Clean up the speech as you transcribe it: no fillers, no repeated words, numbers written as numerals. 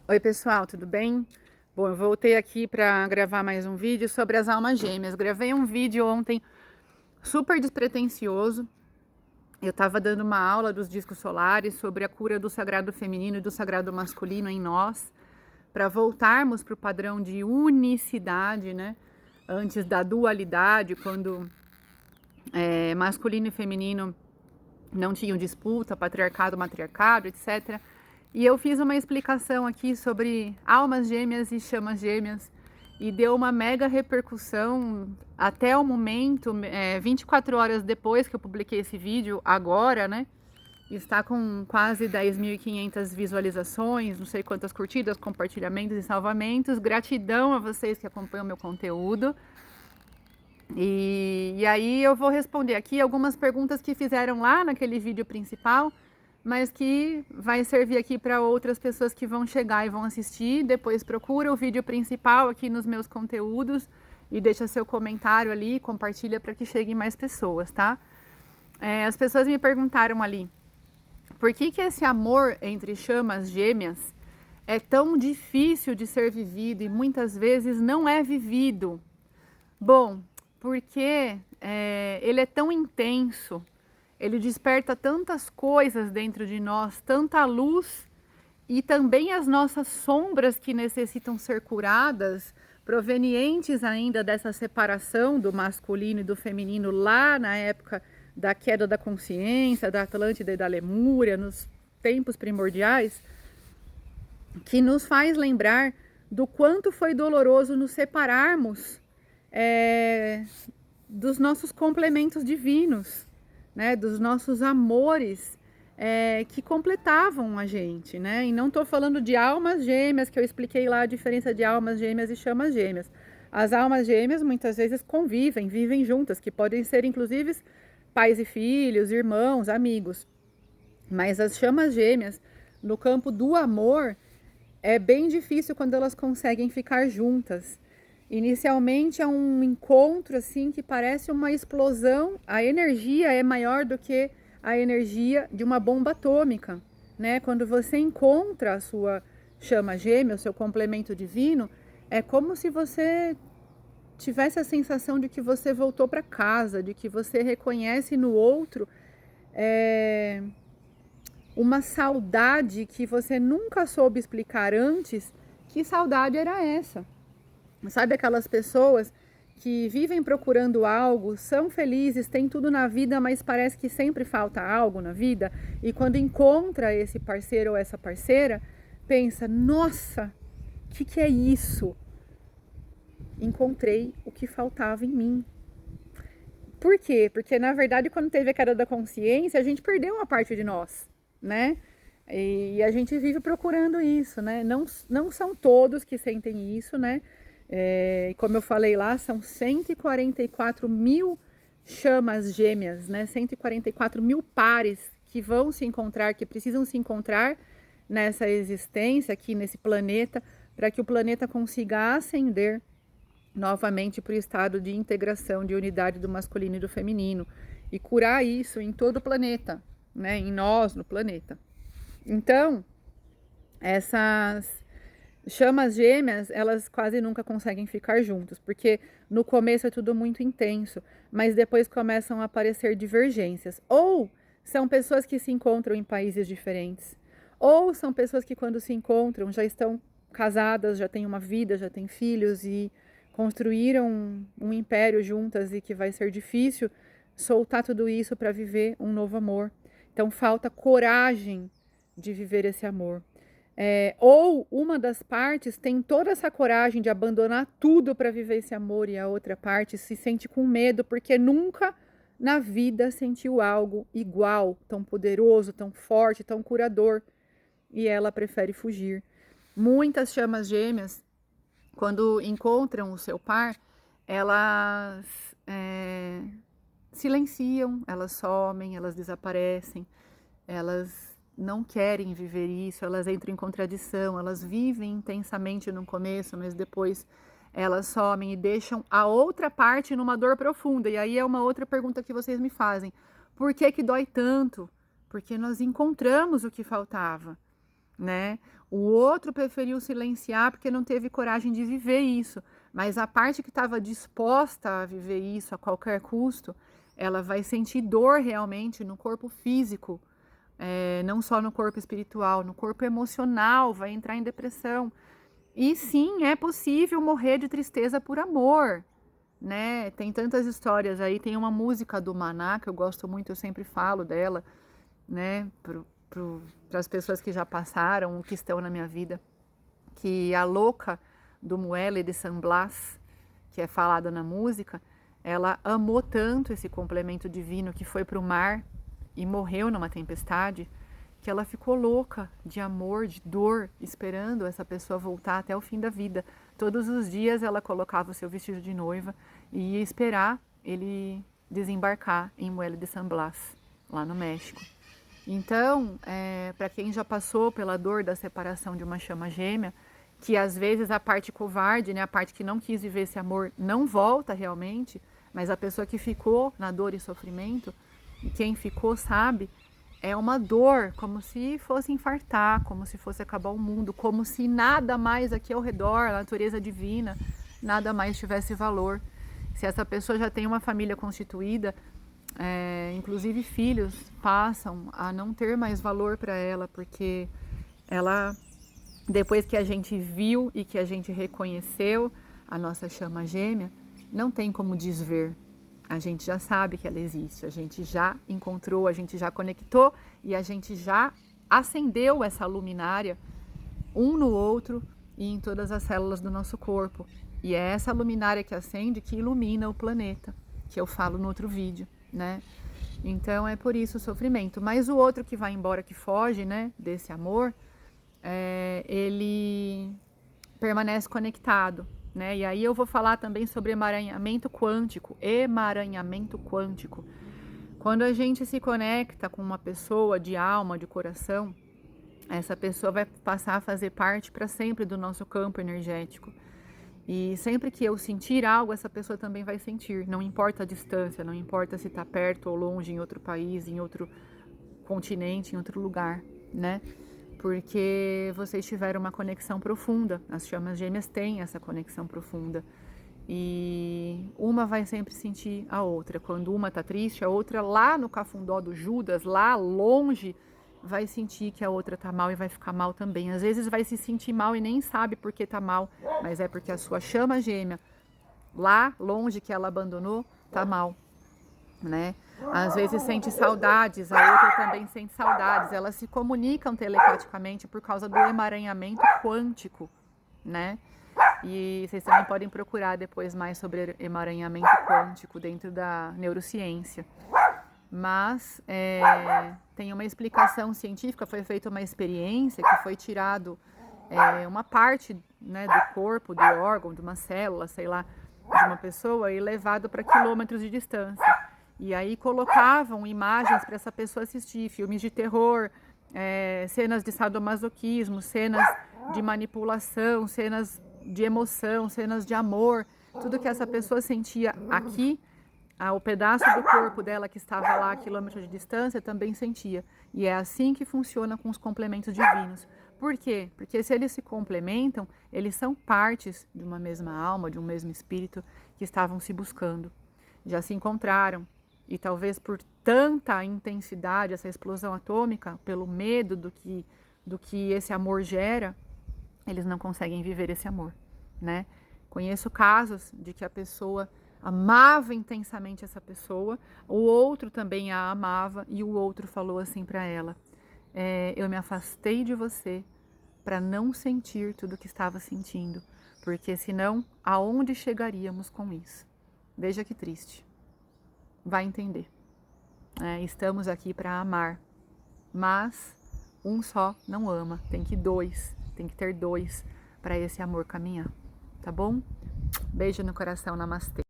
Oi pessoal, tudo bem? Bom, eu voltei aqui para gravar mais um vídeo sobre as almas gêmeas. Gravei um vídeo ontem super despretensioso. Eu estava dando uma aula dos discos solares sobre a cura do sagrado feminino e do sagrado masculino em nós, para voltarmos para o padrão de unicidade, né? Antes da dualidade, quando masculino e feminino não tinham disputa, patriarcado, matriarcado, etc. E eu fiz uma explicação aqui sobre almas gêmeas e chamas gêmeas e deu uma mega repercussão até o momento, 24 horas depois que eu publiquei esse vídeo, agora, né? Está com quase 10.500 visualizações, não sei quantas curtidas, compartilhamentos e salvamentos. Gratidão a vocês que acompanham meu conteúdo. E aí eu vou responder aqui algumas perguntas que fizeram lá naquele vídeo principal, mas que vai servir aqui para outras pessoas que vão chegar e vão assistir. Depois procura o vídeo principal aqui nos meus conteúdos e deixa seu comentário ali, compartilha para que cheguem mais pessoas, tá? As pessoas me perguntaram ali, por que esse amor entre chamas gêmeas é tão difícil de ser vivido e muitas vezes não é vivido? Bom, porque ele é tão intenso, ele desperta tantas coisas dentro de nós, tanta luz e também as nossas sombras que necessitam ser curadas, provenientes ainda dessa separação do masculino e do feminino lá na época da queda da consciência, da Atlântida e da Lemúria, nos tempos primordiais, que nos faz lembrar do quanto foi doloroso nos separarmos dos nossos complementos divinos, né, dos nossos amores que completavam a gente, né? E não estou falando de almas gêmeas, que eu expliquei lá a diferença de almas gêmeas e chamas gêmeas. As almas gêmeas muitas vezes convivem, vivem juntas, que podem ser inclusive pais e filhos, irmãos, amigos. Mas as chamas gêmeas, no campo do amor, é bem difícil quando elas conseguem ficar juntas. Inicialmente é um encontro assim que parece uma explosão, a energia é maior do que a energia de uma bomba atômica, né? Quando você encontra a sua chama gêmea, o seu complemento divino, é como se você tivesse a sensação de que você voltou para casa, de que você reconhece no outro uma saudade que você nunca soube explicar antes. Que saudade era essa? Sabe aquelas pessoas que vivem procurando algo, são felizes, têm tudo na vida, mas parece que sempre falta algo na vida, e quando encontra esse parceiro ou essa parceira, pensa, nossa, o que é isso? Encontrei o que faltava em mim. Por quê? Porque na verdade quando teve a queda da consciência, a gente perdeu uma parte de nós, né? E a gente vive procurando isso, né? Não são todos que sentem isso, né? Como eu falei lá, são 144 mil chamas gêmeas, né? 144 mil pares que vão se encontrar, que precisam se encontrar nessa existência aqui nesse planeta, para que o planeta consiga ascender novamente para o estado de integração, de unidade do masculino e do feminino, e curar isso em todo o planeta, né? Em nós, no planeta. Então, essas chamas gêmeas, elas quase nunca conseguem ficar juntas, porque no começo é tudo muito intenso, mas depois começam a aparecer divergências. Ou são pessoas que se encontram em países diferentes, ou são pessoas que quando se encontram já estão casadas, já têm uma vida, já têm filhos e construíram um império juntas e que vai ser difícil soltar tudo isso para viver um novo amor. Então falta coragem de viver esse amor. Ou uma das partes tem toda essa coragem de abandonar tudo para viver esse amor e a outra parte se sente com medo porque nunca na vida sentiu algo igual, tão poderoso, tão forte, tão curador, e ela prefere fugir. Muitas chamas gêmeas, quando encontram o seu par, elas silenciam, elas somem, elas desaparecem, elas não querem viver isso, elas entram em contradição, elas vivem intensamente no começo, mas depois elas somem e deixam a outra parte numa dor profunda. E aí é uma outra pergunta que vocês me fazem. Por que dói tanto? Porque nós encontramos o que faltava. né? O outro preferiu silenciar porque não teve coragem de viver isso. Mas a parte que estava disposta a viver isso a qualquer custo, ela vai sentir dor realmente no corpo físico, não só no corpo espiritual, no corpo emocional, vai entrar em depressão. E sim, é possível morrer de tristeza por amor, né? Tem tantas histórias aí, tem uma música do Maná que eu gosto muito, eu sempre falo dela, né? Para as pessoas que já passaram, que estão na minha vida, que a louca do Muelle de San Blas, que é falada na música, ela amou tanto esse complemento divino que foi para o mar e morreu numa tempestade, que ela ficou louca de amor, de dor, esperando essa pessoa voltar até o fim da vida. Todos os dias ela colocava o seu vestido de noiva e ia esperar ele desembarcar em Muelle de San Blas, lá no México. Então, para quem já passou pela dor da separação de uma chama gêmea, que às vezes a parte covarde, né, a parte que não quis viver esse amor, não volta realmente, mas a pessoa que ficou na dor e sofrimento, e quem ficou sabe, é uma dor, como se fosse infartar, como se fosse acabar o mundo, como se nada mais aqui ao redor, a natureza divina, nada mais tivesse valor. Se essa pessoa já tem uma família constituída, inclusive filhos passam a não ter mais valor para ela, porque ela, depois que a gente viu e que a gente reconheceu a nossa chama gêmea, não tem como desver. A gente já sabe que ela existe, a gente já encontrou, a gente já conectou e a gente já acendeu essa luminária um no outro e em todas as células do nosso corpo. E é essa luminária que acende que ilumina o planeta, que eu falo no outro vídeo, né? Então é por isso o sofrimento. Mas o outro que vai embora, que foge, né, desse amor, ele permanece conectado, né? E aí eu vou falar também sobre emaranhamento quântico. Emaranhamento quântico. Quando a gente se conecta com uma pessoa de alma, de coração, essa pessoa vai passar a fazer parte para sempre do nosso campo energético. E sempre que eu sentir algo, essa pessoa também vai sentir. Não importa a distância, não importa se está perto ou longe, em outro país, em outro continente, em outro lugar, né? Porque vocês tiveram uma conexão profunda. As chamas gêmeas têm essa conexão profunda. E uma vai sempre sentir a outra. Quando uma tá triste, a outra lá no cafundó do Judas, lá longe, vai sentir que a outra tá mal e vai ficar mal também. Às vezes vai se sentir mal e nem sabe por que tá mal, mas é porque a sua chama gêmea, lá longe que ela abandonou, tá mal, né? Às vezes sente saudades, a outra também sente saudades. Elas se comunicam telepaticamente por causa do emaranhamento quântico, né? E vocês também podem procurar depois mais sobre emaranhamento quântico dentro da neurociência. Mas tem uma explicação científica, foi feita uma experiência que foi tirado uma parte, né, do corpo, do órgão, de uma célula, sei lá, de uma pessoa e levado para quilômetros de distância. E aí colocavam imagens para essa pessoa assistir, filmes de terror, cenas de sadomasoquismo, cenas de manipulação, cenas de emoção, cenas de amor, tudo que essa pessoa sentia aqui, o pedaço do corpo dela que estava lá a quilômetros de distância também sentia. E é assim que funciona com os complementos divinos. Por quê? Porque se eles se complementam, eles são partes de uma mesma alma, de um mesmo espírito que estavam se buscando. Já se encontraram. E talvez por tanta intensidade, essa explosão atômica, pelo medo do que esse amor gera, eles não conseguem viver esse amor, né? Conheço casos de que a pessoa amava intensamente essa pessoa, o outro também a amava e o outro falou assim para ela: eu me afastei de você para não sentir tudo o que estava sentindo, porque senão aonde chegaríamos com isso? Veja que triste. Vai entender. Estamos aqui para amar, mas um só não ama, tem que ter dois para esse amor caminhar, tá bom? Beijo no coração, namastê.